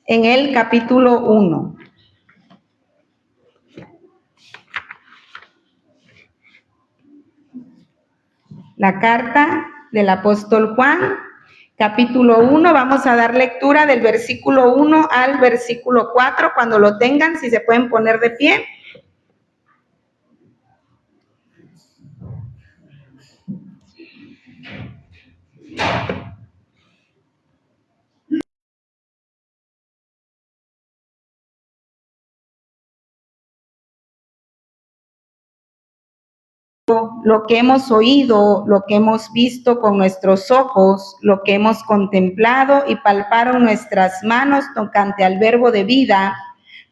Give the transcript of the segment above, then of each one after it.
en el capítulo 1. La carta del apóstol Juan, capítulo 1, vamos a dar lectura del versículo 1 al versículo 4. Cuando lo tengan, si se pueden poner de pie. Lo que hemos oído, lo que hemos visto con nuestros ojos, lo que hemos contemplado y palparon nuestras manos tocante al verbo de vida,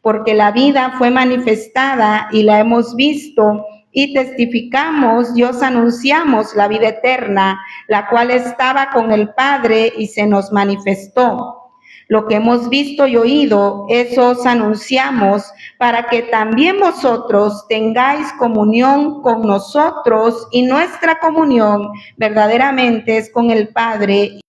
porque la vida fue manifestada y la hemos visto y testificamos y os anunciamos la vida eterna, la cual estaba con el Padre y se nos manifestó. Lo que hemos visto y oído, eso os anunciamos, para que también vosotros tengáis comunión con nosotros, y nuestra comunión verdaderamente es con el Padre.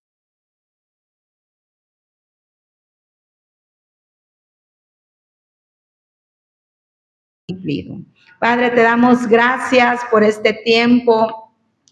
Padre, te damos gracias por este tiempo.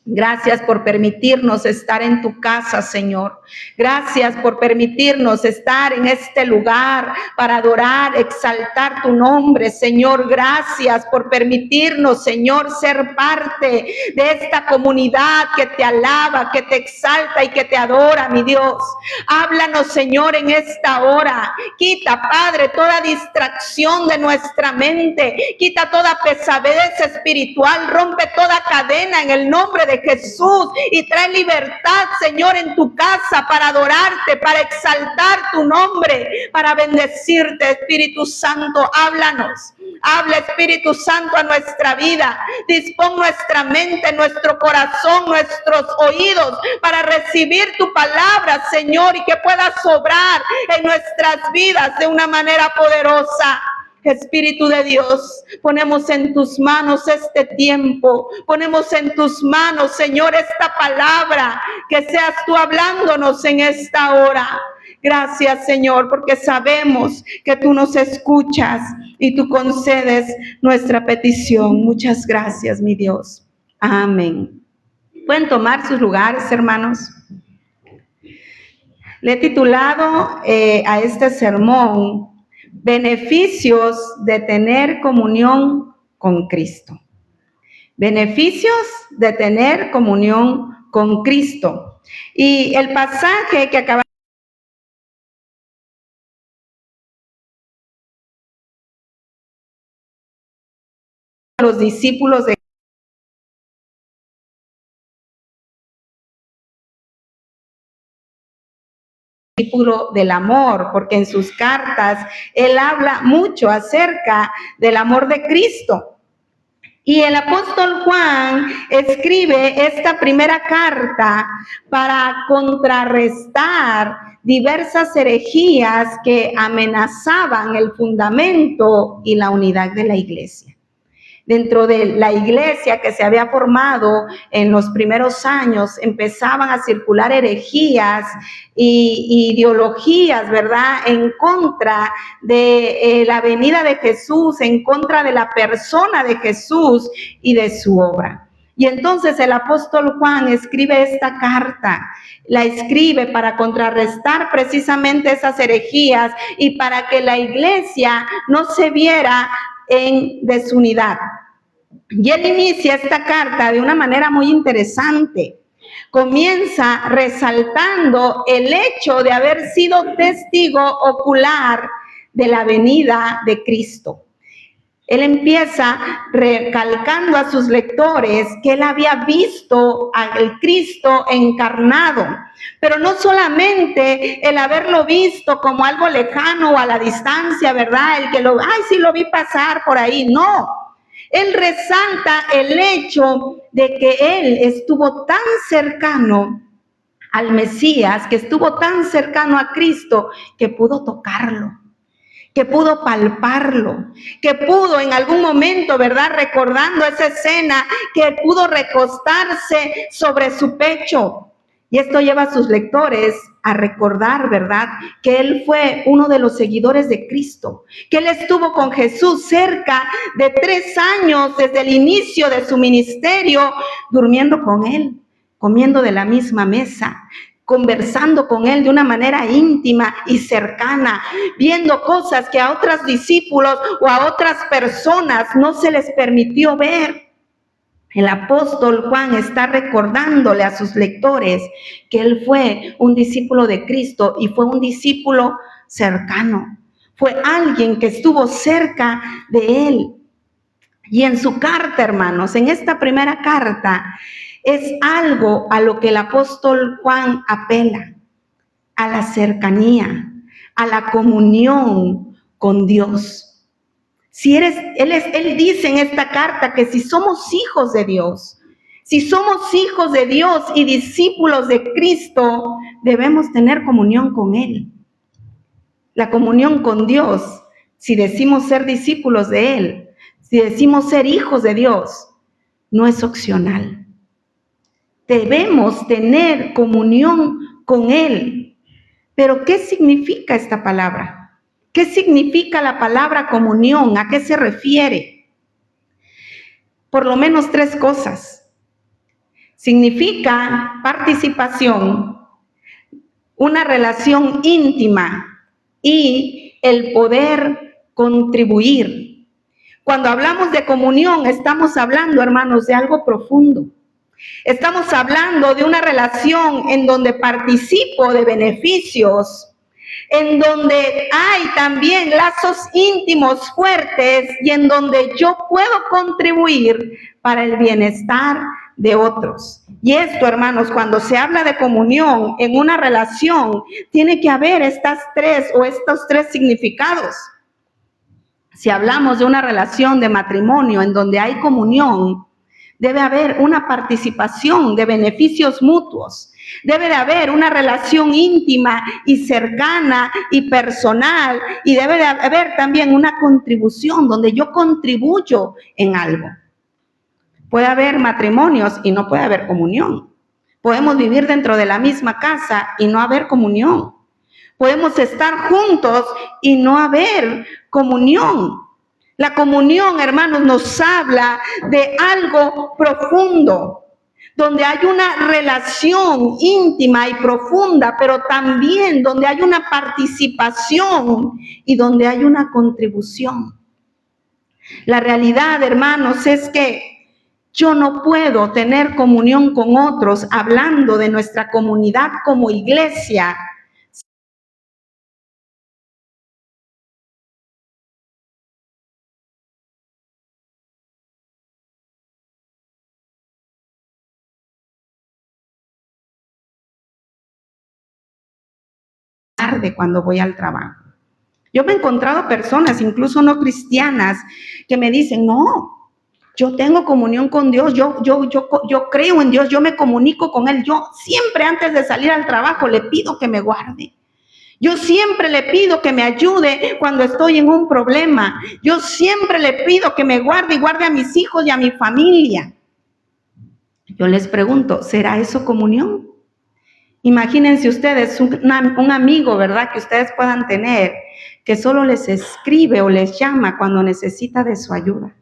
Gracias por permitirnos estar en tu casa, Señor. Gracias por permitirnos estar en este lugar para adorar, exaltar tu nombre, Señor. Gracias por permitirnos, Señor, ser parte de esta comunidad que te alaba, que te exalta y que te adora, mi Dios. Háblanos, Señor, en esta hora. Quita, Padre, toda distracción de nuestra mente. Quita toda pesadez espiritual. Rompe toda cadena en el nombre de Jesús y trae libertad, Señor, en tu casa para adorarte, para exaltar tu nombre, para bendecirte. Espíritu Santo, háblanos. Habla, Espíritu Santo, a nuestra vida. Dispón nuestra mente, nuestro corazón, nuestros oídos para recibir tu palabra, Señor, y que pueda sobrar en nuestras vidas de una manera poderosa. Espíritu de Dios, ponemos en tus manos este tiempo, ponemos en tus manos, Señor, esta palabra, que seas tú hablándonos en esta hora. Gracias, Señor, porque sabemos que tú nos escuchas y tú concedes nuestra petición. Muchas gracias, mi Dios. Amén. ¿Pueden tomar sus lugares, hermanos? Le he titulado a este sermón Beneficios de tener comunión con Cristo. Beneficios de tener comunión con Cristo. Y el pasaje que acabamos de los discípulos de del amor, porque en sus cartas él habla mucho acerca del amor de Cristo. Y el apóstol Juan escribe esta primera carta para contrarrestar diversas herejías que amenazaban el fundamento y la unidad de la iglesia. Dentro de la iglesia que se había formado en los primeros años, empezaban a circular herejías y ideologías, ¿verdad?, en contra de la venida de Jesús, en contra de la persona de Jesús y de su obra. Y entonces el apóstol Juan escribe esta carta, la escribe para contrarrestar precisamente esas herejías y para que la iglesia no se viera en desunidad. Y él inicia esta carta de una manera muy interesante. Comienza resaltando el hecho de haber sido testigo ocular de la venida de Cristo. Él empieza recalcando a sus lectores que él había visto al Cristo encarnado, pero no solamente el haberlo visto como algo lejano o a la distancia, ¿verdad? El que sí lo vi pasar por ahí, no. Él resalta el hecho de que él estuvo tan cercano al Mesías, que estuvo tan cercano a Cristo, que pudo tocarlo, que pudo palparlo, que pudo en algún momento, ¿verdad?, recordando esa escena, que pudo recostarse sobre su pecho. Y esto lleva a sus lectores a recordar, ¿verdad?, que él fue uno de los seguidores de Cristo, que él estuvo con Jesús cerca de 3 años desde el inicio de su ministerio, durmiendo con él, comiendo de la misma mesa, conversando con él de una manera íntima y cercana, viendo cosas que a otros discípulos o a otras personas no se les permitió ver. El apóstol Juan está recordándole a sus lectores que él fue un discípulo de Cristo y fue un discípulo cercano. Fue alguien que estuvo cerca de él. Y en su carta, hermanos, en esta primera carta, es algo a lo que el apóstol Juan apela, a la cercanía, a la comunión con Dios. Él dice en esta carta que si somos hijos de Dios, y discípulos de Cristo, debemos tener comunión con Él. La comunión con Dios, si decimos ser discípulos de Él, si decimos ser hijos de Dios, no es opcional. Debemos tener comunión con Él. Pero ¿qué significa esta palabra? ¿Qué significa la palabra comunión? ¿A qué se refiere? Por lo menos 3 cosas. Significa participación, una relación íntima y el poder contribuir. Cuando hablamos de comunión, estamos hablando, hermanos, de algo profundo. Estamos hablando de una relación en donde participo de beneficios, en donde hay también lazos íntimos fuertes y en donde yo puedo contribuir para el bienestar de otros. Y esto, hermanos, cuando se habla de comunión en una relación, tiene que haber estos 3 significados. Si hablamos de una relación de matrimonio en donde hay comunión, debe haber una participación de beneficios mutuos. Debe de haber una relación íntima y cercana y personal. Y debe de haber también una contribución donde yo contribuyo en algo. Puede haber matrimonios y no puede haber comunión. Podemos vivir dentro de la misma casa y no haber comunión. Podemos estar juntos y no haber comunión. La comunión, hermanos, nos habla de algo profundo, donde hay una relación íntima y profunda, pero también donde hay una participación y donde hay una contribución. La realidad, hermanos, es que yo no puedo tener comunión con otros hablando de nuestra comunidad como iglesia tarde cuando voy al trabajo. Yo me he encontrado personas, incluso no cristianas, que me dicen, no, yo tengo comunión con Dios, yo creo en Dios, yo me comunico con Él. Yo siempre antes de salir al trabajo le pido que me guarde. Yo siempre le pido que me ayude cuando estoy en un problema. Yo siempre le pido que me guarde y guarde a mis hijos y a mi familia. Yo les pregunto, ¿será eso comunión? Imagínense ustedes un amigo, ¿verdad?, que ustedes puedan tener, que solo les escribe o les llama cuando necesita de su ayuda.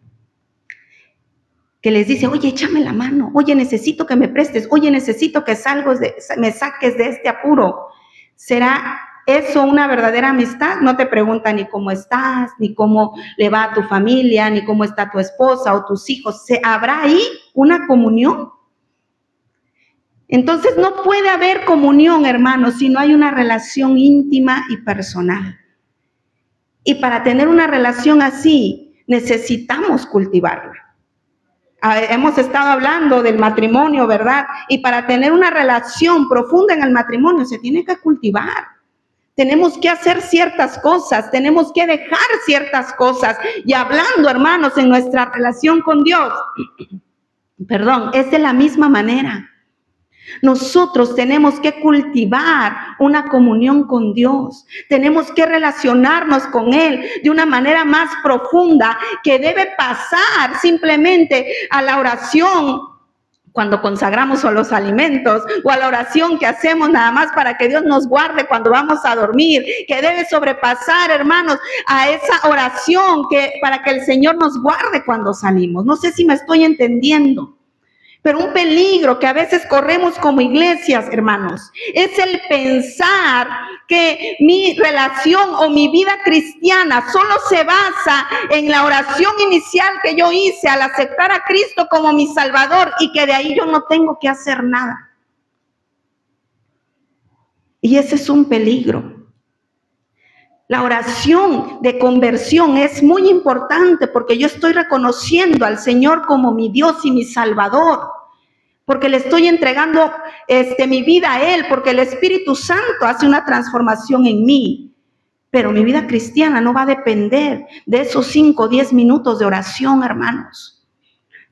Que les dice, oye, échame la mano, oye, necesito que me prestes, oye, necesito que me saques de este apuro. ¿Será eso una verdadera amistad? No te pregunta ni cómo estás, ni cómo le va a tu familia, ni cómo está tu esposa o tus hijos. ¿Habrá ahí una comunión? Entonces no puede haber comunión, hermanos, si no hay una relación íntima y personal. Y para tener una relación así, necesitamos cultivarla. Hemos estado hablando del matrimonio, ¿verdad? Y para tener una relación profunda en el matrimonio se tiene que cultivar. Tenemos que hacer ciertas cosas, tenemos que dejar ciertas cosas. Y hablando, hermanos, en nuestra relación con Dios, es de la misma manera. Nosotros tenemos que cultivar una comunión con Dios. Tenemos que relacionarnos con Él de una manera más profunda, que debe pasar simplemente a la oración cuando consagramos a los alimentos o a la oración que hacemos nada más para que Dios nos guarde cuando vamos a dormir, que debe sobrepasar, hermanos, a esa oración para que el Señor nos guarde cuando salimos. No sé si me estoy entendiendo. Pero un peligro que a veces corremos como iglesias, hermanos, es el pensar que mi relación o mi vida cristiana solo se basa en la oración inicial que yo hice al aceptar a Cristo como mi Salvador y que de ahí yo no tengo que hacer nada. Y ese es un peligro. La oración de conversión es muy importante porque yo estoy reconociendo al Señor como mi Dios y mi Salvador, porque le estoy entregando mi vida a Él, porque el Espíritu Santo hace una transformación en mí. Pero mi vida cristiana no va a depender de esos 5 o 10 minutos de oración, hermanos.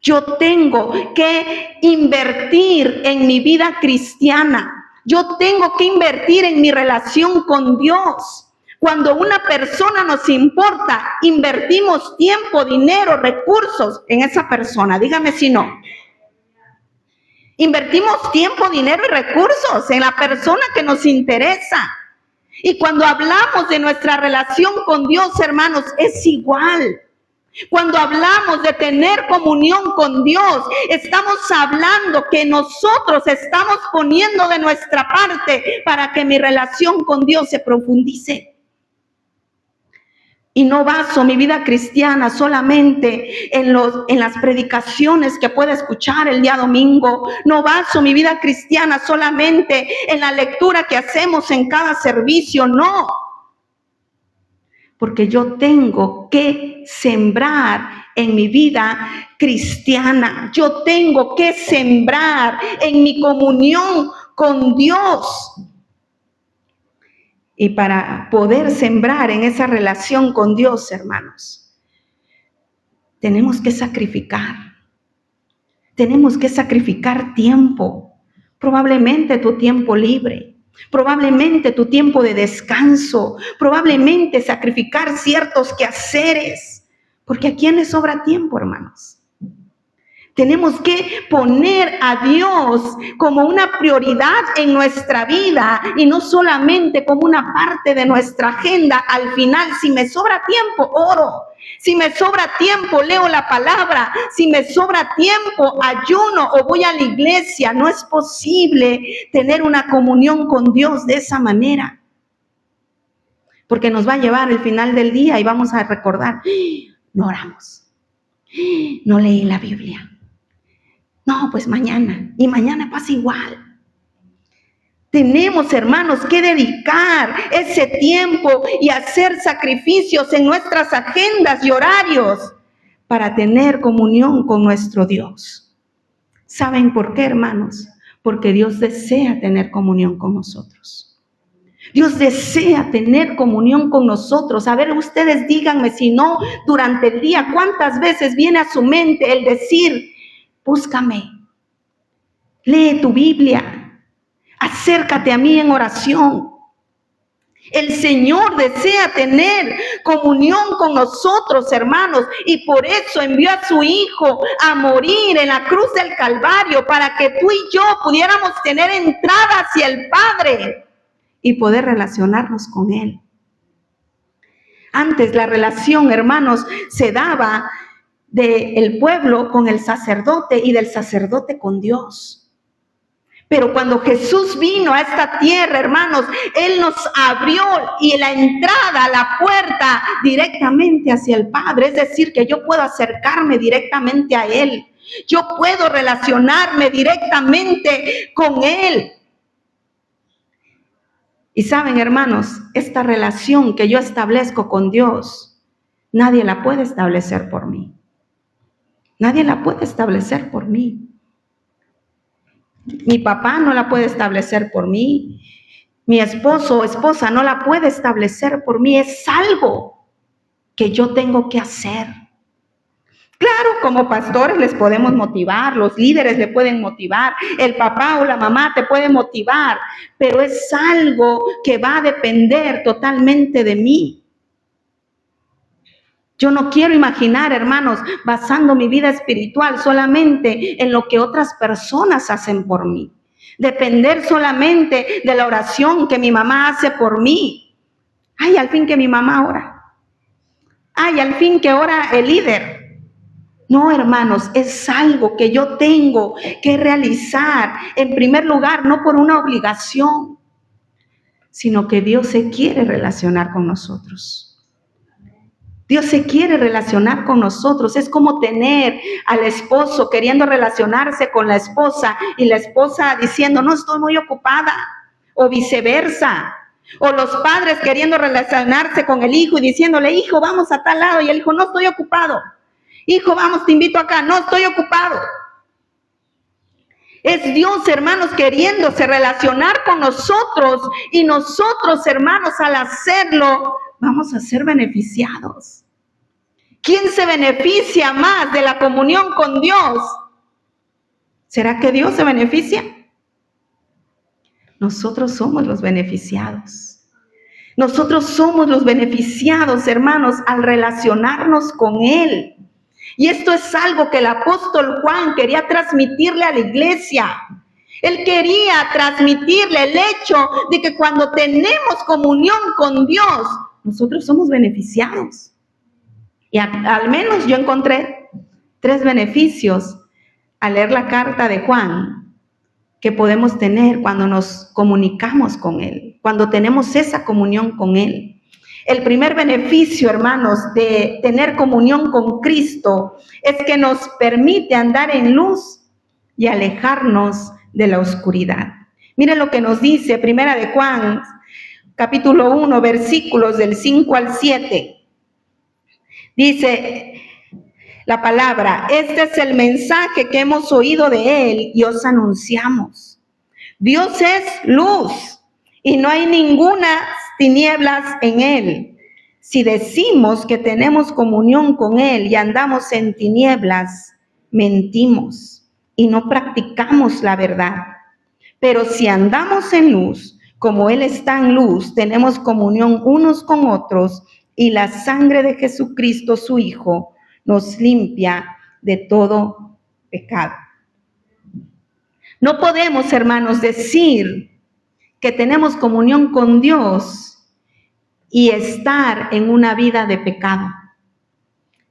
Yo tengo que invertir en mi vida cristiana. Yo tengo que invertir en mi relación con Dios. Cuando una persona nos importa, invertimos tiempo, dinero, recursos en esa persona. Dígame si no. Invertimos tiempo, dinero y recursos en la persona que nos interesa. Y cuando hablamos de nuestra relación con Dios, hermanos, es igual. Cuando hablamos de tener comunión con Dios, estamos hablando que nosotros estamos poniendo de nuestra parte para que mi relación con Dios se profundice. Y no baso mi vida cristiana solamente en las predicaciones que pueda escuchar el día domingo. No baso mi vida cristiana solamente en la lectura que hacemos en cada servicio. No. Porque yo tengo que sembrar en mi vida cristiana. Yo tengo que sembrar en mi comunión con Dios. Y para poder sembrar en esa relación con Dios, hermanos, tenemos que sacrificar. Tenemos que sacrificar tiempo. Probablemente tu tiempo libre. Probablemente tu tiempo de descanso. Probablemente sacrificar ciertos quehaceres. Porque ¿a quién le sobra tiempo, hermanos? Tenemos que poner a Dios como una prioridad en nuestra vida y no solamente como una parte de nuestra agenda. Al final, si me sobra tiempo, oro. Si me sobra tiempo, leo la palabra. Si me sobra tiempo, ayuno o voy a la iglesia. No es posible tener una comunión con Dios de esa manera. Porque nos va a llevar el final del día y vamos a recordar, no oramos, no leí la Biblia. No, pues mañana. Y mañana pasa igual. Tenemos, hermanos, que dedicar ese tiempo y hacer sacrificios en nuestras agendas y horarios para tener comunión con nuestro Dios. ¿Saben por qué, hermanos? Porque Dios desea tener comunión con nosotros. Dios desea tener comunión con nosotros. A ver, ustedes díganme si no, durante el día, ¿cuántas veces viene a su mente el decir, búscame, lee tu Biblia, acércate a mí en oración? El Señor desea tener comunión con nosotros, hermanos, y por eso envió a su Hijo a morir en la cruz del Calvario para que tú y yo pudiéramos tener entrada hacia el Padre y poder relacionarnos con Él. Antes la relación, hermanos, se daba del pueblo con el sacerdote y del sacerdote con Dios. Pero cuando Jesús vino a esta tierra, hermanos, Él nos abrió y la entrada, la puerta directamente hacia el Padre. Es decir, que yo puedo acercarme directamente a Él. Yo puedo relacionarme directamente con Él. Y saben, hermanos, esta relación que yo establezco con Dios, nadie la puede establecer por mí. Nadie la puede establecer por mí. Mi papá no la puede establecer por mí. Mi esposo o esposa no la puede establecer por mí. Es algo que yo tengo que hacer. Claro, como pastores les podemos motivar, los líderes le pueden motivar, el papá o la mamá te puede motivar, pero es algo que va a depender totalmente de mí. Yo no quiero imaginar, hermanos, basando mi vida espiritual solamente en lo que otras personas hacen por mí. Depender solamente de la oración que mi mamá hace por mí. Ay, al fin que mi mamá ora. Ay, al fin que ora el líder. No, hermanos, es algo que yo tengo que realizar en primer lugar, no por una obligación, sino que Dios se quiere relacionar con nosotros. Dios se quiere relacionar con nosotros. Es como tener al esposo queriendo relacionarse con la esposa y la esposa diciendo, no, estoy muy ocupada, o viceversa. O los padres queriendo relacionarse con el hijo y diciéndole, hijo, vamos a tal lado, y el hijo, no estoy ocupado. Hijo, vamos, te invito acá, no estoy ocupado. Es Dios, hermanos, queriéndose relacionar con nosotros, y nosotros, hermanos, al hacerlo, vamos a ser beneficiados. ¿Quién se beneficia más de la comunión con Dios? ¿Será que Dios se beneficia? Nosotros somos los beneficiados. Nosotros somos los beneficiados, hermanos, al relacionarnos con Él. Y esto es algo que el apóstol Juan quería transmitirle a la iglesia. Él quería transmitirle el hecho de que cuando tenemos comunión con Dios, nosotros somos beneficiados. Y al menos yo encontré 3 beneficios al leer la carta de Juan que podemos tener cuando nos comunicamos con Él, cuando tenemos esa comunión con Él. El primer beneficio, hermanos, de tener comunión con Cristo es que nos permite andar en luz y alejarnos de la oscuridad. Miren lo que nos dice Primera de Juan, capítulo 1, versículos del 5 al 7. Dice la palabra, este es el mensaje que hemos oído de Él y os anunciamos. Dios es luz y no hay ninguna tinieblas en Él. Si decimos que tenemos comunión con Él y andamos en tinieblas, mentimos y no practicamos la verdad. Pero si andamos en luz, como Él está en luz, tenemos comunión unos con otros, y la sangre de Jesucristo, su Hijo, nos limpia de todo pecado. No podemos, hermanos, decir que tenemos comunión con Dios y estar en una vida de pecado.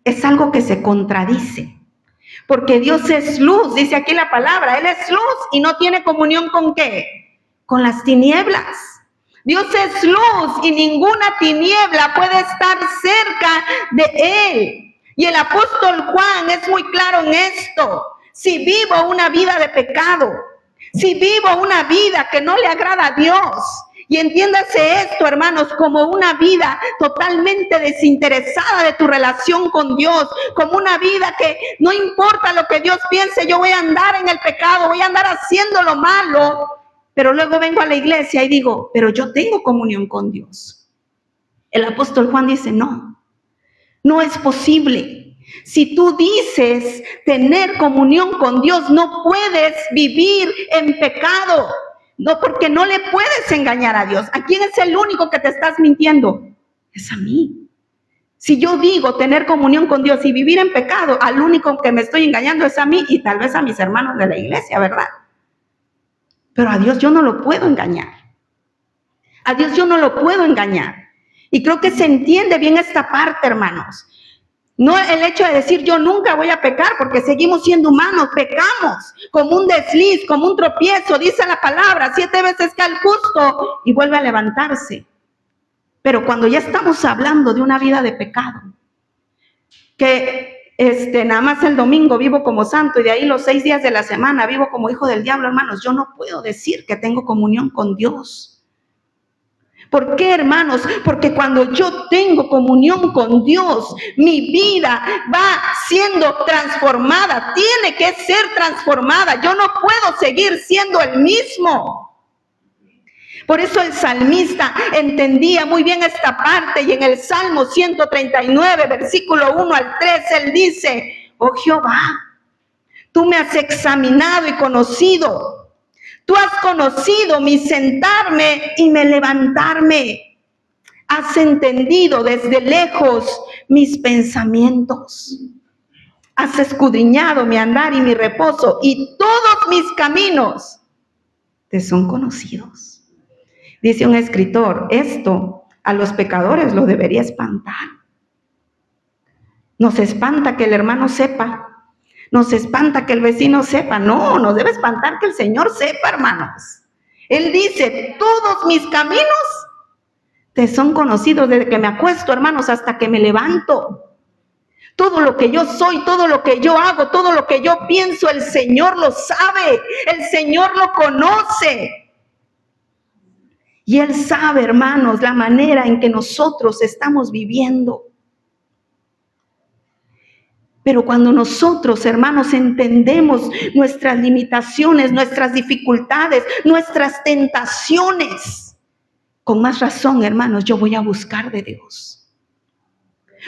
Es algo que se contradice. Porque Dios es luz, dice aquí la palabra, Él es luz y no tiene comunión ¿con qué? Con las tinieblas. Dios es luz y ninguna tiniebla puede estar cerca de Él. Y el apóstol Juan es muy claro en esto. Si vivo una vida de pecado, si vivo una vida que no le agrada a Dios, y entiéndase esto, hermanos, como una vida totalmente desinteresada de tu relación con Dios, como una vida que no importa lo que Dios piense, yo voy a andar en el pecado, voy a andar haciendo lo malo, pero luego vengo a la iglesia y digo, pero yo tengo comunión con Dios. El apóstol Juan dice, no es posible. Si tú dices tener comunión con Dios, no puedes vivir en pecado. No, porque no le puedes engañar a Dios. ¿A quién es el único que te estás mintiendo? Es a mí. Si yo digo tener comunión con Dios y vivir en pecado, al único que me estoy engañando es a mí y tal vez a mis hermanos de la iglesia, ¿verdad? Pero a Dios yo no lo puedo engañar. A Dios yo no lo puedo engañar. Y creo que se entiende bien esta parte, hermanos. No el hecho de decir yo nunca voy a pecar, porque seguimos siendo humanos, pecamos como un desliz, como un tropiezo, dice la palabra, 7 veces cae el justo y vuelve a levantarse. Pero cuando ya estamos hablando de una vida de pecado, que nada más el domingo vivo como santo y de ahí los 6 días de la semana vivo como hijo del diablo, hermanos, yo no puedo decir que tengo comunión con Dios. ¿Por qué, hermanos? Porque cuando yo tengo comunión con Dios, mi vida va siendo transformada, tiene que ser transformada. Yo no puedo seguir siendo el mismo. Por eso el salmista entendía muy bien esta parte y en el Salmo 139, versículo 1 al 3, él dice, oh Jehová, tú me has examinado y conocido. Tú has conocido mi sentarme y mi levantarme. Has entendido desde lejos mis pensamientos. Has escudriñado mi andar y mi reposo, y todos mis caminos te son conocidos. Dice un escritor, esto a los pecadores los debería espantar. Nos espanta que el hermano sepa. Nos espanta que el vecino sepa. No, nos debe espantar que el Señor sepa, hermanos. Él dice, todos mis caminos te son conocidos desde que me acuesto, hermanos, hasta que me levanto. Todo lo que yo soy, todo lo que yo hago, todo lo que yo pienso, el Señor lo sabe. El Señor lo conoce. Y Él sabe, hermanos, la manera en que nosotros estamos viviendo. Pero cuando nosotros, hermanos, entendemos nuestras limitaciones, nuestras dificultades, nuestras tentaciones, con más razón, hermanos, yo voy a buscar de Dios.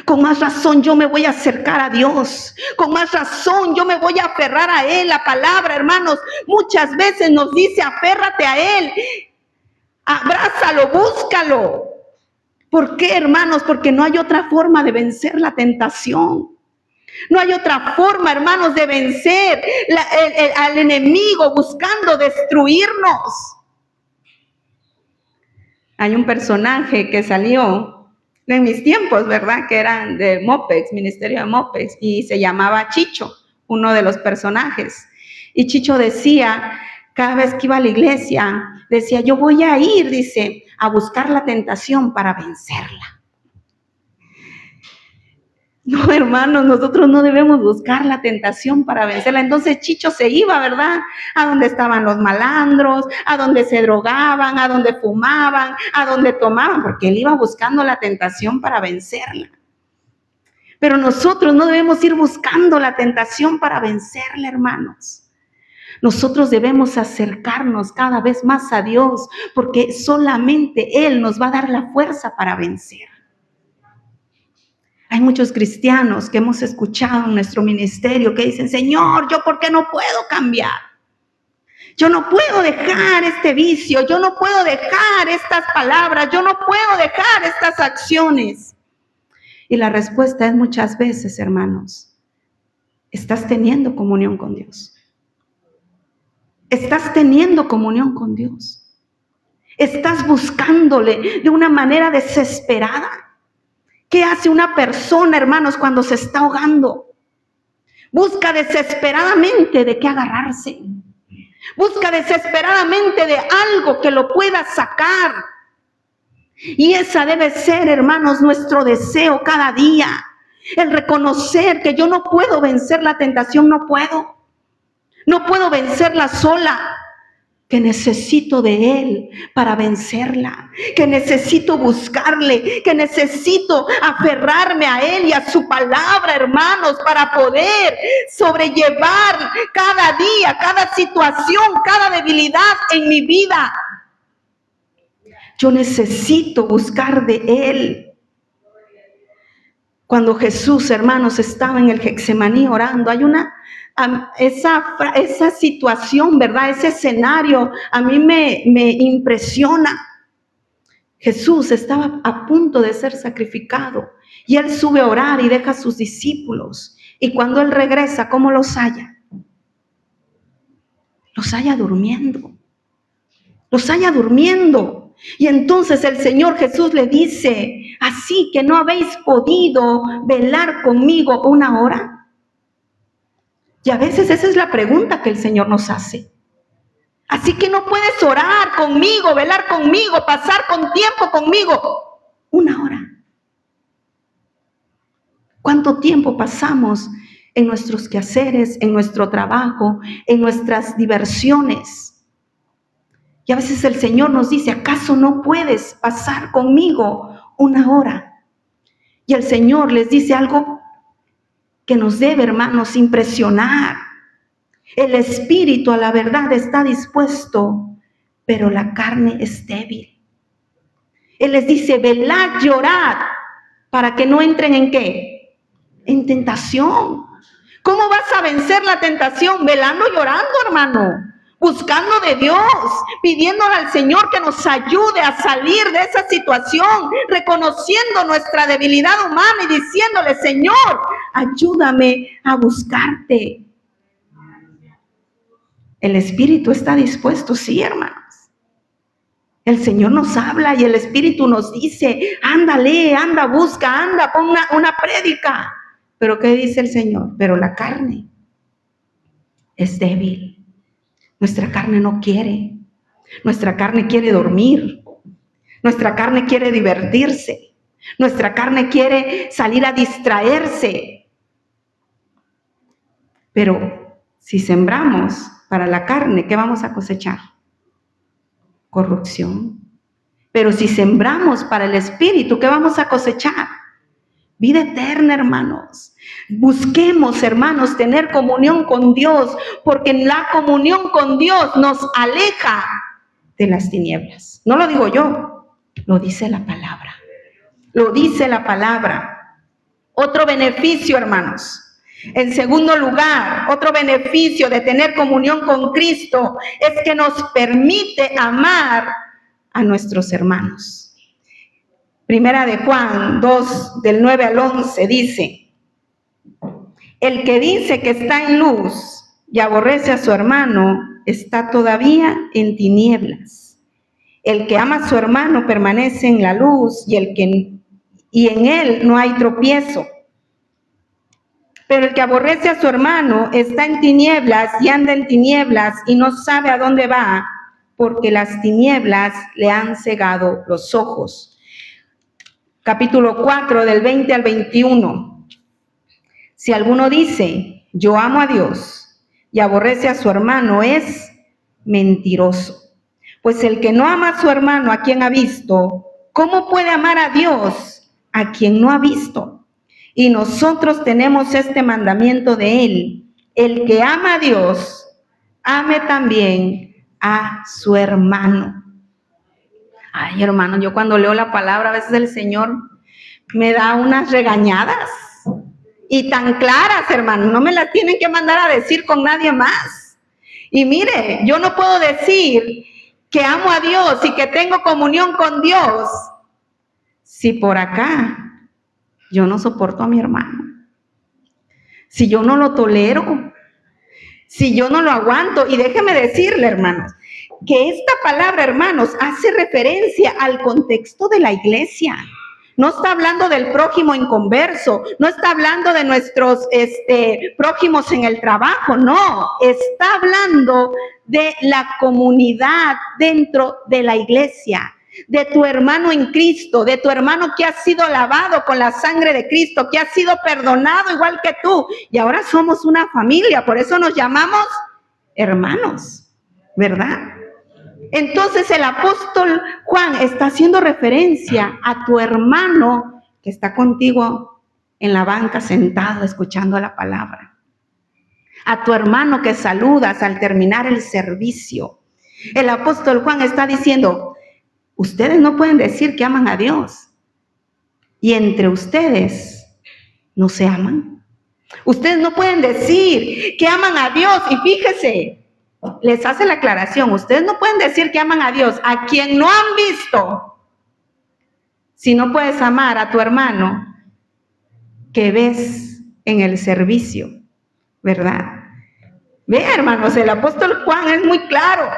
Con más razón yo me voy a acercar a Dios. Con más razón yo me voy a aferrar a Él. La palabra, hermanos, muchas veces nos dice, aférrate a Él. Abrázalo, búscalo. ¿Por qué, hermanos? Porque no hay otra forma de vencer la tentación. No hay otra forma, hermanos, de vencer al enemigo buscando destruirnos. Hay un personaje que salió en mis tiempos, ¿verdad? Que eran de Mopex, Ministerio de Mopex, y se llamaba Chicho, uno de los personajes. Y Chicho decía, cada vez que iba a la iglesia, decía, yo voy a ir, dice, a buscar la tentación para vencerla. No, hermanos, nosotros no debemos buscar la tentación para vencerla. Entonces Chicho se iba, ¿verdad? A donde estaban los malandros, a donde se drogaban, a donde fumaban, a donde tomaban, porque él iba buscando la tentación para vencerla. Pero nosotros no debemos ir buscando la tentación para vencerla, hermanos. Nosotros debemos acercarnos cada vez más a Dios, porque solamente Él nos va a dar la fuerza para vencer. Hay muchos cristianos que hemos escuchado en nuestro ministerio que dicen, Señor, ¿yo por qué no puedo cambiar? Yo no puedo dejar este vicio, yo no puedo dejar estas palabras, yo no puedo dejar estas acciones. Y la respuesta es muchas veces, hermanos, estás teniendo comunión con Dios. Estás teniendo comunión con Dios. Estás buscándole de una manera desesperada. ¿Qué hace una persona, hermanos, cuando se está ahogando? Busca desesperadamente de qué agarrarse. Busca desesperadamente de algo que lo pueda sacar. Y esa debe ser, hermanos, nuestro deseo cada día. El reconocer que yo no puedo vencer la tentación, no puedo. No puedo vencerla sola. Que necesito de Él para vencerla, que necesito buscarle, que necesito aferrarme a Él y a su palabra, hermanos, para poder sobrellevar cada día, cada situación, cada debilidad en mi vida. Yo necesito buscar de Él. Cuando Jesús, hermanos, estaba en el Getsemaní orando, hay esa situación, ¿verdad? Ese escenario a mí me impresiona. Jesús estaba a punto de ser sacrificado y Él sube a orar y deja a sus discípulos. Y cuando Él regresa, ¿cómo los halla? Los halla durmiendo. Los halla durmiendo. Y entonces el Señor Jesús le dice, ¿así que no habéis podido velar conmigo una hora? Y a veces esa es la pregunta que el Señor nos hace. Así que no puedes orar conmigo, velar conmigo, pasar con tiempo conmigo. Una hora. ¿Cuánto tiempo pasamos en nuestros quehaceres, en nuestro trabajo, en nuestras diversiones? Y a veces el Señor nos dice, ¿acaso no puedes pasar conmigo una hora? Y el Señor les dice algo que nos debe, hermanos, impresionar. El espíritu a la verdad está dispuesto, pero la carne es débil. Él les dice, velad, llorad, para que no entren ¿en qué? En tentación. ¿Cómo vas a vencer la tentación? Velando, llorando, hermano. buscando de Dios, pidiéndole al Señor que nos ayude a salir de esa situación, reconociendo nuestra debilidad humana y diciéndole, Señor, ayúdame a buscarte. El Espíritu está dispuesto, sí, hermanos. El Señor nos habla y el Espíritu nos dice, ándale, anda, busca, anda, pon una prédica. Pero ¿qué dice el Señor? Pero la carne es débil. Nuestra carne no quiere. Nuestra carne quiere dormir. Nuestra carne quiere divertirse. Nuestra carne quiere salir a distraerse. Pero si sembramos para la carne, ¿qué vamos a cosechar? Corrupción. Pero si sembramos para el Espíritu, ¿qué vamos a cosechar? Vida eterna, hermanos. Busquemos, hermanos, tener comunión con Dios, porque en la comunión con Dios nos aleja de las tinieblas. No lo digo yo, lo dice la palabra. Lo dice la palabra. Otro beneficio, hermanos. En segundo lugar, otro beneficio de tener comunión con Cristo es que nos permite amar a nuestros hermanos. Primera de Juan 2, del 9 al 11, dice, el que dice que está en luz y aborrece a su hermano, está todavía en tinieblas. El que ama a su hermano permanece en la luz y en él no hay tropiezo. Pero el que aborrece a su hermano está en tinieblas y anda en tinieblas y no sabe a dónde va, porque las tinieblas le han cegado los ojos. Capítulo 4, del 20 al 21. Si alguno dice, yo amo a Dios, y aborrece a su hermano, es mentiroso. Pues el que no ama a su hermano a quien ha visto, ¿cómo puede amar a Dios a quien no ha visto? Y nosotros tenemos este mandamiento de él: el que ama a Dios, ame también a su hermano. Ay, hermano, yo cuando leo la palabra, a veces el Señor me da unas regañadas. Y tan claras, hermano, no me las tienen que mandar a decir con nadie más. Y mire, yo no puedo decir que amo a Dios y que tengo comunión con Dios si por acá yo no soporto a mi hermano, si yo no lo tolero, si yo no lo aguanto. Y déjeme decirle, hermanos, que esta palabra, hermanos, hace referencia al contexto de la iglesia. No está hablando del prójimo inconverso, no está hablando de nuestros prójimos en el trabajo, no, está hablando de la comunidad dentro de la iglesia, de tu hermano en Cristo, de tu hermano que ha sido lavado con la sangre de Cristo, que ha sido perdonado igual que tú, y ahora somos una familia, por eso nos llamamos hermanos, ¿verdad? Entonces el apóstol Juan está haciendo referencia a tu hermano que está contigo en la banca sentado escuchando la palabra, a tu hermano que saludas al terminar el servicio. El apóstol Juan está diciendo, ustedes no pueden decir que aman a Dios y entre ustedes no se aman. Ustedes no pueden decir que aman a Dios y fíjese, les hace la aclaración, ustedes no pueden decir que aman a Dios a quien no han visto, si no puedes amar a tu hermano que ves en el servicio, ¿verdad? Ve, hermanos, el apóstol Juan es muy claro.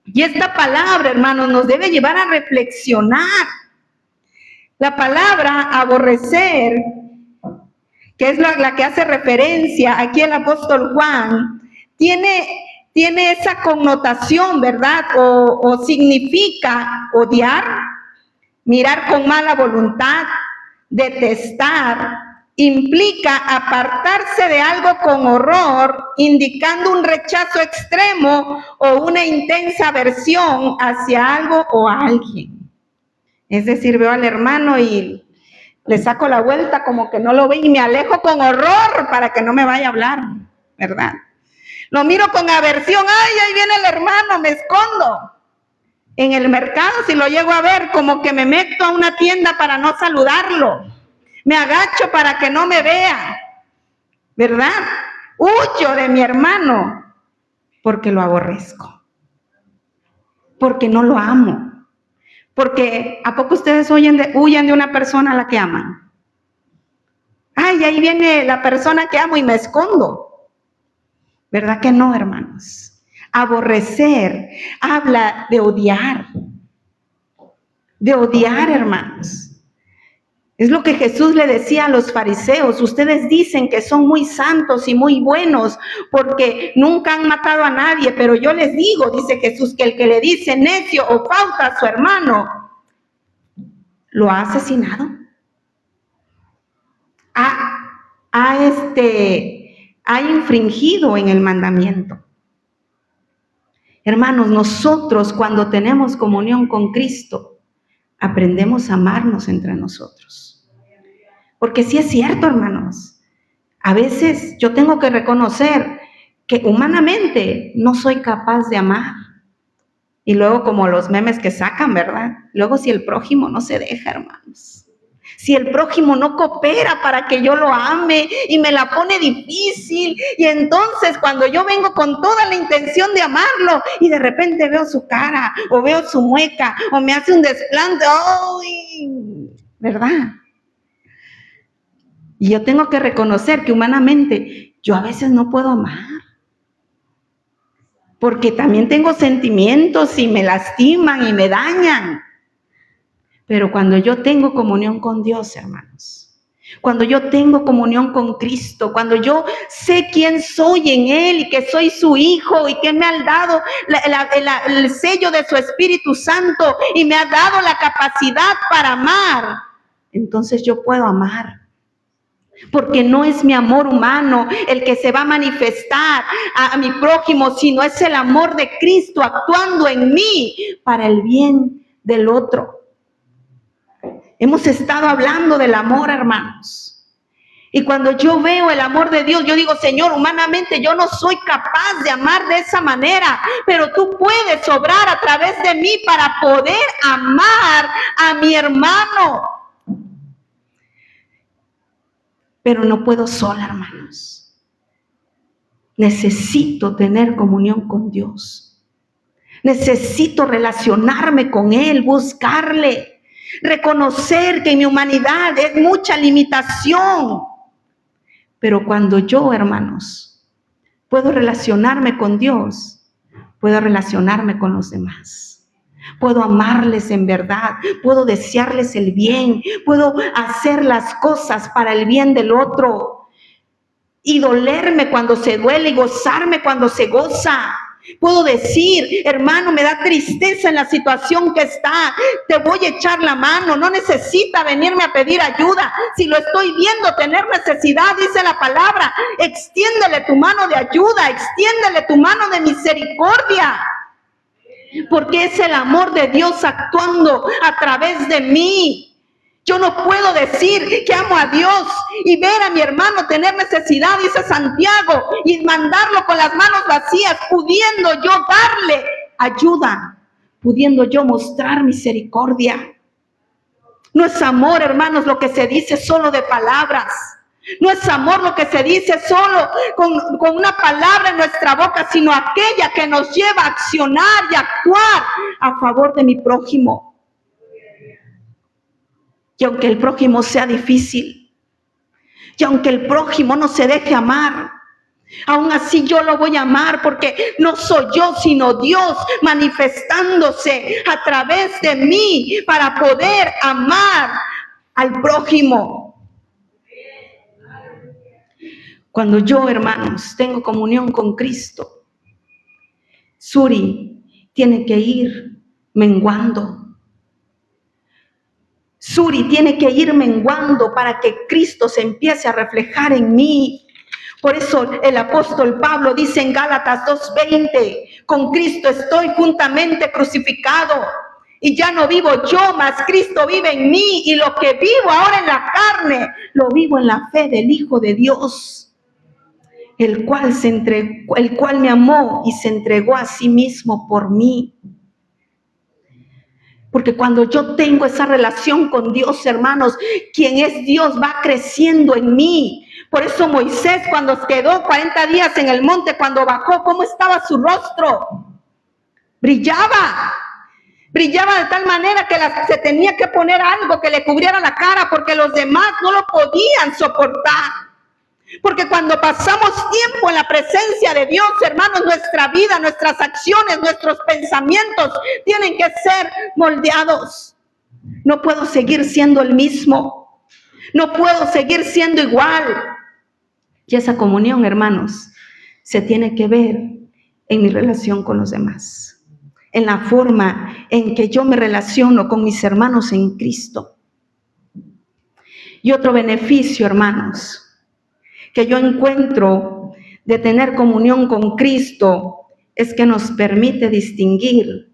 Y esta palabra, hermanos, nos debe llevar a reflexionar. La palabra aborrecer, que es la que hace referencia aquí el apóstol Juan, tiene esa connotación, ¿verdad? O significa odiar, mirar con mala voluntad, detestar, implica apartarse de algo con horror, indicando un rechazo extremo o una intensa aversión hacia algo o a alguien. Es decir, veo al hermano y le saco la vuelta como que no lo ve y me alejo con horror para que no me vaya a hablar, ¿verdad? Lo miro con aversión, ay, ahí viene el hermano, me escondo. En el mercado, si lo llego a ver, como que me meto a una tienda para no saludarlo. Me agacho para que no me vea, ¿verdad? Huyo de mi hermano, Porque lo aborrezco. Porque no lo amo. Porque ¿a poco ustedes huyen de una persona a la que aman? Ay, ahí viene la persona que amo y me escondo. ¿Verdad que no, hermanos? Aborrecer habla de odiar. De odiar, hermanos. Es lo que Jesús le decía a los fariseos. Ustedes dicen que son muy santos y muy buenos porque nunca han matado a nadie, pero yo les digo, dice Jesús, que el que le dice necio o fausta a su hermano, lo ha asesinado. Ha infringido en el mandamiento. Hermanos, nosotros cuando tenemos comunión con Cristo, aprendemos a amarnos entre nosotros. Porque sí es cierto, hermanos, a veces yo tengo que reconocer que humanamente no soy capaz de amar. Y luego como los memes que sacan, ¿verdad? Luego si el prójimo no se deja, hermanos. Si el prójimo no coopera para que yo lo ame y me la pone difícil, y entonces cuando yo vengo con toda la intención de amarlo y de repente veo su cara o veo su mueca o me hace un desplante, ¡ay! ¿Verdad? Y yo tengo que reconocer que humanamente yo a veces no puedo amar. Porque también tengo sentimientos y me lastiman y me dañan. Pero cuando yo tengo comunión con Dios, hermanos, cuando yo tengo comunión con Cristo, cuando yo sé quién soy en Él y que soy su hijo y que me ha dado el sello de su Espíritu Santo y me ha dado la capacidad para amar, entonces yo puedo amar. Porque no es mi amor humano el que se va a manifestar a mi prójimo, sino es el amor de Cristo actuando en mí para el bien del otro. Hemos estado hablando del amor, hermanos. Y cuando yo veo el amor de Dios, yo digo, Señor, humanamente yo no soy capaz de amar de esa manera, pero tú puedes obrar a través de mí para poder amar a mi hermano. Pero no puedo sola, hermanos. Necesito tener comunión con Dios. Necesito relacionarme con Él, buscarle, reconocer que en mi humanidad es mucha limitación. Pero cuando yo, hermanos, puedo relacionarme con Dios, puedo relacionarme con los demás. Puedo amarles en verdad, puedo desearles el bien, puedo hacer las cosas para el bien del otro y dolerme cuando se duele y gozarme cuando se goza. Puedo decir, hermano, me da tristeza en la situación que está, te voy a echar la mano, no necesita venirme a pedir ayuda. Si lo estoy viendo tener necesidad, dice la palabra, extiéndele tu mano de ayuda, extiéndele tu mano de misericordia. Porque es el amor de Dios actuando a través de mí. Yo no puedo decir que amo a Dios y ver a mi hermano tener necesidad, dice Santiago, y mandarlo con las manos vacías, pudiendo yo darle ayuda, pudiendo yo mostrar misericordia. No es amor, hermanos, lo que se dice solo de palabras. No es amor lo que se dice solo con una palabra en nuestra boca, sino aquella que nos lleva a accionar y actuar a favor de mi prójimo. Y aunque el prójimo sea difícil, y aunque el prójimo no se deje amar, aún así yo lo voy a amar porque no soy yo, sino Dios manifestándose a través de mí para poder amar al prójimo. Cuando yo, hermanos, tengo comunión con Cristo, Suri tiene que ir menguando. Suri tiene que ir menguando para que Cristo se empiece a reflejar en mí. Por eso el apóstol Pablo dice en Gálatas 2:20, con Cristo estoy juntamente crucificado. Y ya no vivo yo, mas Cristo vive en mí. Y lo que vivo ahora en la carne, lo vivo en la fe del Hijo de Dios. El cual me amó y se entregó a sí mismo por mí. Porque cuando yo tengo esa relación con Dios, hermanos, quien es Dios va creciendo en mí. Por eso Moisés, cuando quedó 40 días en el monte, cuando bajó, ¿cómo estaba su rostro? Brillaba de tal manera que se tenía que poner algo que le cubriera la cara, porque los demás no lo podían soportar. Porque cuando pasamos tiempo en la presencia de Dios, hermanos, nuestra vida, nuestras acciones, nuestros pensamientos tienen que ser moldeados. No puedo seguir siendo el mismo. No puedo seguir siendo igual. Y esa comunión, hermanos, se tiene que ver en mi relación con los demás, en la forma en que yo me relaciono con mis hermanos en Cristo. Y otro beneficio, hermanos, que yo encuentro de tener comunión con Cristo es que nos permite distinguir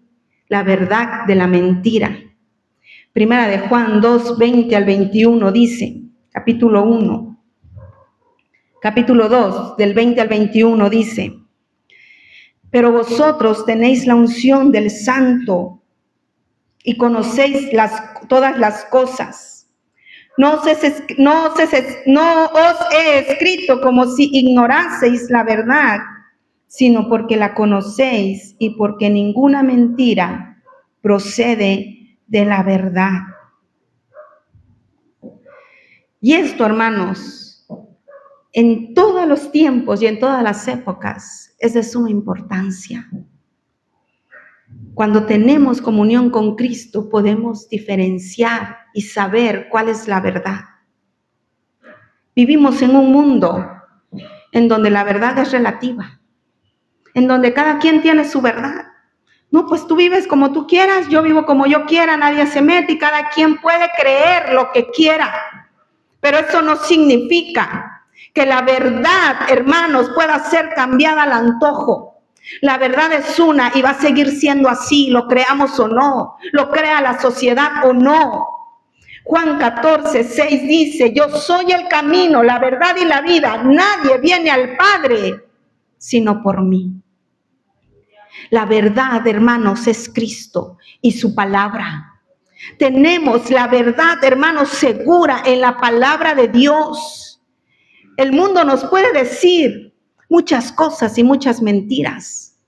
la verdad de la mentira. Primera de Juan 2, 20 al 21 dice, capítulo 2, del 20 al 21 dice: pero vosotros tenéis la unción del Santo y conocéis todas las cosas. No os he escrito como si ignoraseis la verdad, sino porque la conocéis y porque ninguna mentira procede de la verdad. Y esto, hermanos, en todos los tiempos y en todas las épocas es de suma importancia. Cuando tenemos comunión con Cristo, podemos diferenciar y saber cuál es la verdad. Vivimos en un mundo en donde la verdad es relativa, en donde cada quien tiene su verdad. No, pues tú vives como tú quieras, yo vivo como yo quiera, nadie se mete y cada quien puede creer lo que quiera. Pero eso no significa que la verdad, hermanos, pueda ser cambiada al antojo. La verdad es una y va a seguir siendo así, lo creamos o no, lo crea la sociedad o no. Juan 14, 6 dice: yo soy el camino, la verdad y la vida. Nadie viene al Padre sino por mí. La verdad, hermanos, es Cristo y su palabra. Tenemos la verdad, hermanos, segura en la palabra de Dios. El mundo nos puede decir muchas cosas y muchas mentiras,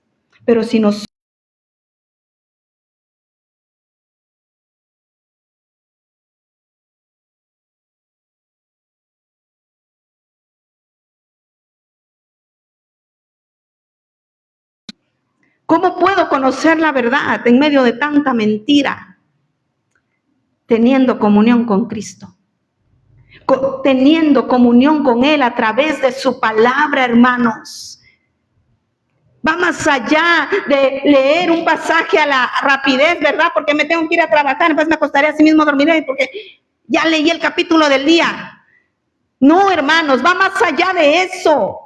pero si nos ¿cómo puedo conocer la verdad en medio de tanta mentira? Teniendo comunión con Cristo. Teniendo comunión con Él a través de su palabra, hermanos. Va más allá de leer un pasaje a la rapidez, ¿verdad? Porque me tengo que ir a trabajar, después me acostaré así mismo, dormiré, porque ya leí el capítulo del día. No, hermanos, va más allá de eso.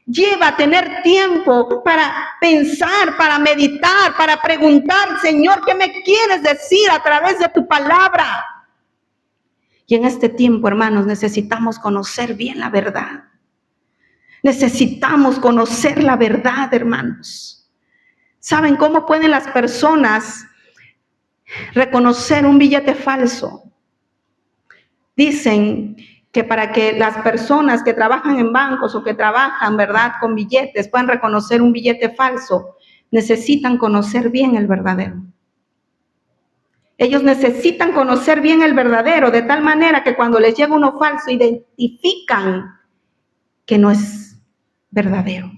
Lleva a tener tiempo para pensar, para meditar, para preguntar: Señor, ¿qué me quieres decir a través de tu palabra? Y en este tiempo, hermanos, necesitamos conocer bien la verdad. Necesitamos conocer la verdad, hermanos. ¿Saben cómo pueden las personas reconocer un billete falso? Dicen que para que las personas que trabajan en bancos o que trabajan, ¿verdad?, con billetes puedan reconocer un billete falso, necesitan conocer bien el verdadero. Ellos necesitan conocer bien el verdadero, de tal manera que cuando les llega uno falso, identifican que no es verdadero.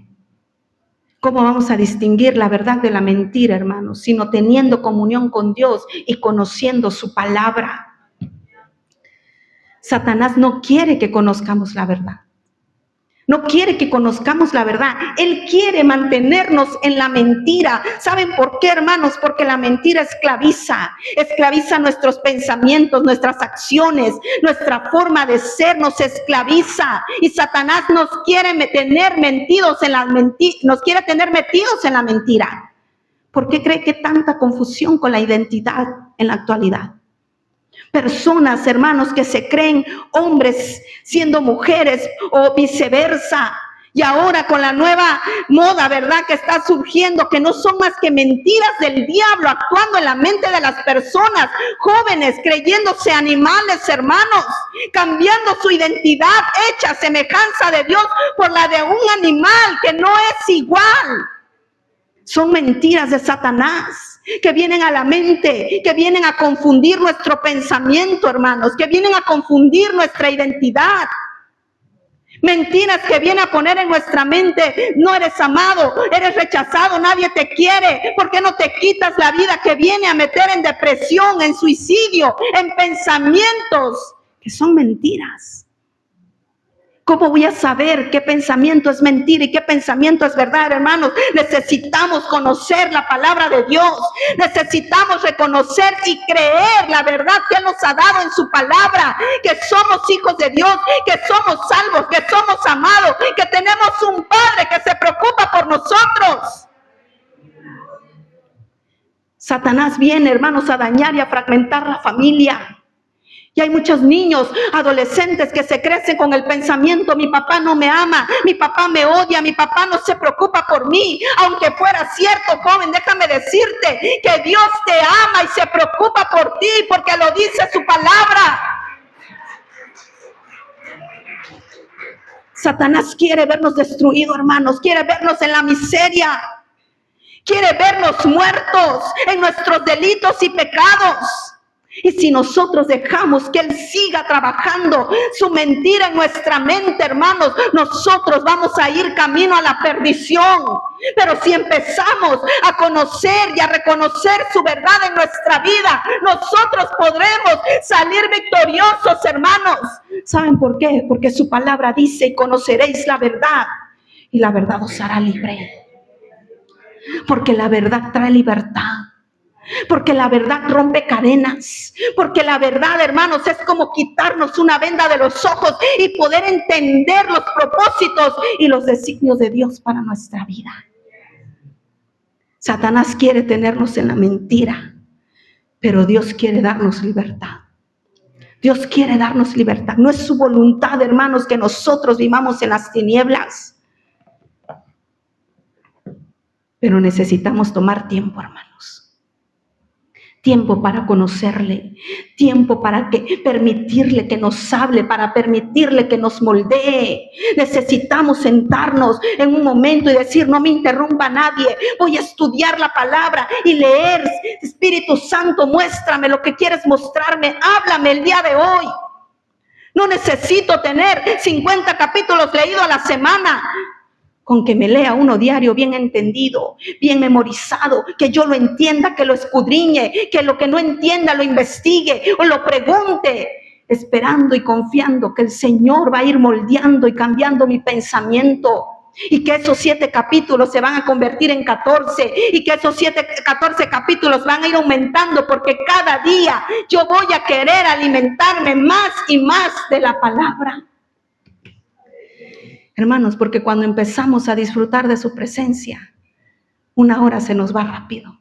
¿Cómo vamos a distinguir la verdad de la mentira, hermanos? Sino teniendo comunión con Dios y conociendo su palabra. Satanás no quiere que conozcamos la verdad. No quiere que conozcamos la verdad. Él quiere mantenernos en la mentira. ¿Saben por qué, hermanos? Porque la mentira esclaviza nuestros pensamientos, nuestras acciones, nuestra forma de ser, nos esclaviza. Y Satanás nos quiere tener metidos en la mentira. ¿Por qué cree que tanta confusión con la identidad en la actualidad? Personas, hermanos, que se creen hombres siendo mujeres o viceversa. Y ahora con la nueva moda, ¿verdad?, que está surgiendo, que no son más que mentiras del diablo actuando en la mente de las personas, jóvenes creyéndose animales, hermanos, cambiando su identidad hecha a semejanza de Dios por la de un animal que no es igual. Son mentiras de Satanás que vienen a la mente, que vienen a confundir nuestro pensamiento, hermanos, que vienen a confundir nuestra identidad. Mentiras que vienen a poner en nuestra mente: no eres amado, eres rechazado, nadie te quiere. ¿Por qué no te quitas la vida? Que viene a meter en depresión, en suicidio, en pensamientos que son mentiras. ¿Cómo voy a saber qué pensamiento es mentira y qué pensamiento es verdad, hermanos? Necesitamos conocer la palabra de Dios. Necesitamos reconocer y creer la verdad que Él nos ha dado en su palabra. Que somos hijos de Dios, que somos salvos, que somos amados, que tenemos un Padre que se preocupa por nosotros. Satanás viene, hermanos, a dañar y a fragmentar la familia. Y hay muchos niños, adolescentes que se crecen con el pensamiento: mi papá no me ama, mi papá me odia, mi papá no se preocupa por mí. Aunque fuera cierto, joven, déjame decirte que Dios te ama y se preocupa por ti, porque lo dice su palabra. Satanás quiere vernos destruidos, hermanos, quiere vernos en la miseria, quiere vernos muertos en nuestros delitos y pecados. Y si nosotros dejamos que Él siga trabajando su mentira en nuestra mente, hermanos, nosotros vamos a ir camino a la perdición. Pero si empezamos a conocer y a reconocer su verdad en nuestra vida, nosotros podremos salir victoriosos, hermanos. ¿Saben por qué? Porque su palabra dice: y conoceréis la verdad, y la verdad os hará libre. Porque la verdad trae libertad. Porque la verdad rompe cadenas. Porque la verdad, hermanos, es como quitarnos una venda de los ojos y poder entender los propósitos y los designios de Dios para nuestra vida. Satanás quiere tenernos en la mentira, pero Dios quiere darnos libertad. Dios quiere darnos libertad. No es su voluntad, hermanos, que nosotros vivamos en las tinieblas. Pero necesitamos tomar tiempo, hermanos. Tiempo para conocerle, tiempo para permitirle que nos hable, para permitirle que nos moldee. Necesitamos sentarnos en un momento y decir: no me interrumpa nadie, voy a estudiar la palabra y leer. Espíritu Santo, muéstrame lo que quieres mostrarme, háblame el día de hoy. No necesito tener 50 capítulos leídos a la semana. Con que me lea uno diario bien entendido, bien memorizado, que yo lo entienda, que lo escudriñe, que lo que no entienda lo investigue o lo pregunte, esperando y confiando que el Señor va a ir moldeando y cambiando mi pensamiento. Y que esos 7 capítulos se van a convertir en 14 y que esos 14 capítulos van a ir aumentando, porque cada día yo voy a querer alimentarme más y más de la palabra. Hermanos, porque cuando empezamos a disfrutar de su presencia, 1 hora se nos va rápido.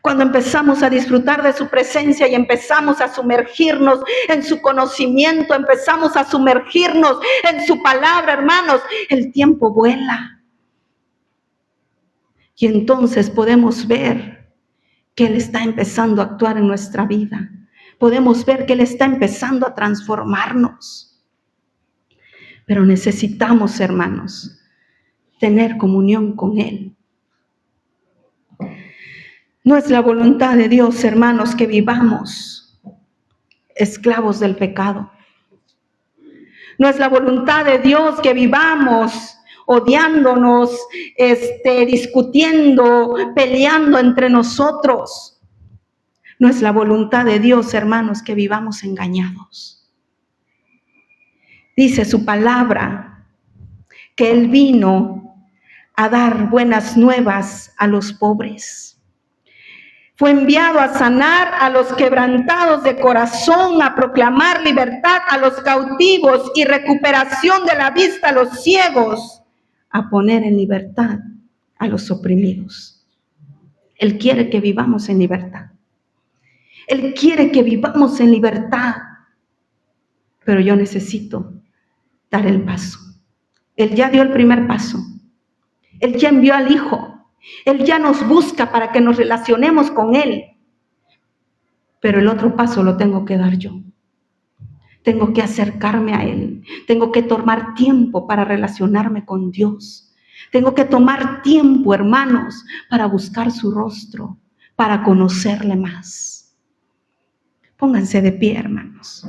Cuando empezamos a disfrutar de su presencia y empezamos a sumergirnos en su conocimiento, empezamos a sumergirnos en su palabra, hermanos, el tiempo vuela. Y entonces podemos ver que Él está empezando a actuar en nuestra vida. Podemos ver que Él está empezando a transformarnos. Pero necesitamos, hermanos, tener comunión con Él. No es la voluntad de Dios, hermanos, que vivamos esclavos del pecado. No es la voluntad de Dios que vivamos odiándonos, discutiendo, peleando entre nosotros. No es la voluntad de Dios, hermanos, que vivamos engañados. Dice su palabra que Él vino a dar buenas nuevas a los pobres. Fue enviado a sanar a los quebrantados de corazón, a proclamar libertad a los cautivos y recuperación de la vista a los ciegos, a poner en libertad a los oprimidos. Él quiere que vivamos en libertad. Él quiere que vivamos en libertad. Pero yo necesito dar el paso. Él ya dio el primer paso. Él ya envió al Hijo. Él ya nos busca para que nos relacionemos con Él. Pero el otro paso lo tengo que dar yo. Tengo que acercarme a Él. Tengo que tomar tiempo para relacionarme con Dios. Tengo que tomar tiempo, hermanos, para buscar su rostro, para conocerle más. Pónganse de pie, hermanos.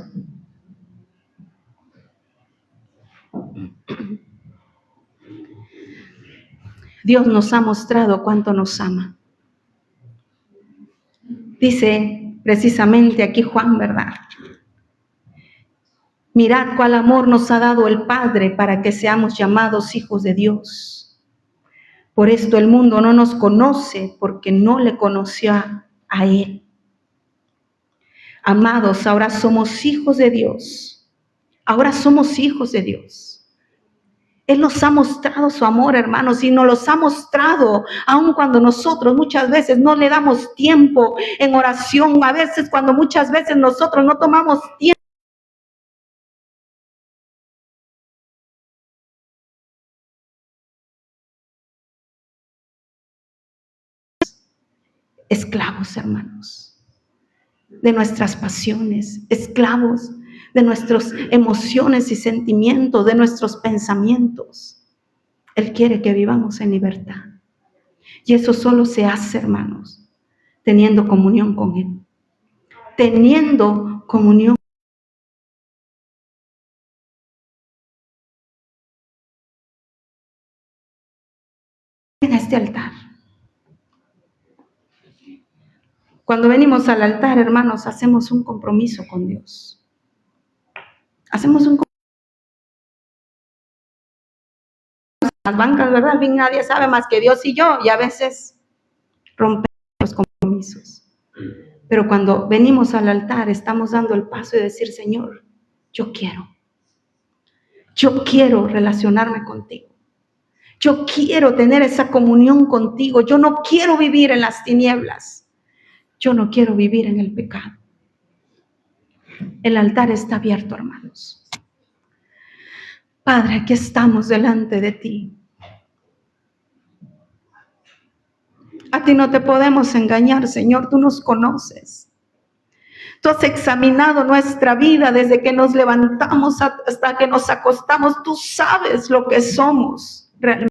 Dios nos ha mostrado cuánto nos ama. Dice precisamente aquí Juan, ¿verdad? Mirad cuál amor nos ha dado el Padre para que seamos llamados hijos de Dios. Por esto el mundo no nos conoce, porque no le conoció a Él. Amados, ahora somos hijos de Dios. Ahora somos hijos de Dios. Él nos ha mostrado su amor, hermanos, y nos los ha mostrado aun cuando nosotros muchas veces no le damos tiempo en oración. A veces cuando muchas veces nosotros no tomamos tiempo. Esclavos, hermanos, de nuestras pasiones, esclavos de nuestras emociones y sentimientos, de nuestros pensamientos. Él quiere que vivamos en libertad. Y eso solo se hace, hermanos, teniendo comunión con Él. Teniendo comunión en este altar. Cuando venimos al altar, hermanos, hacemos un compromiso con Dios. Hacemos un compromiso. Las bancas, ¿verdad? Al fin nadie sabe más que Dios y yo, y a veces rompemos los compromisos. Pero cuando venimos al altar, estamos dando el paso de decir, Señor, yo quiero relacionarme contigo. Yo quiero tener esa comunión contigo. Yo no quiero vivir en las tinieblas. Yo no quiero vivir en el pecado. El altar está abierto, hermanos. Padre, aquí estamos delante de ti. A ti no te podemos engañar, Señor, tú nos conoces. Tú has examinado nuestra vida desde que nos levantamos hasta que nos acostamos. Tú sabes lo que somos realmente.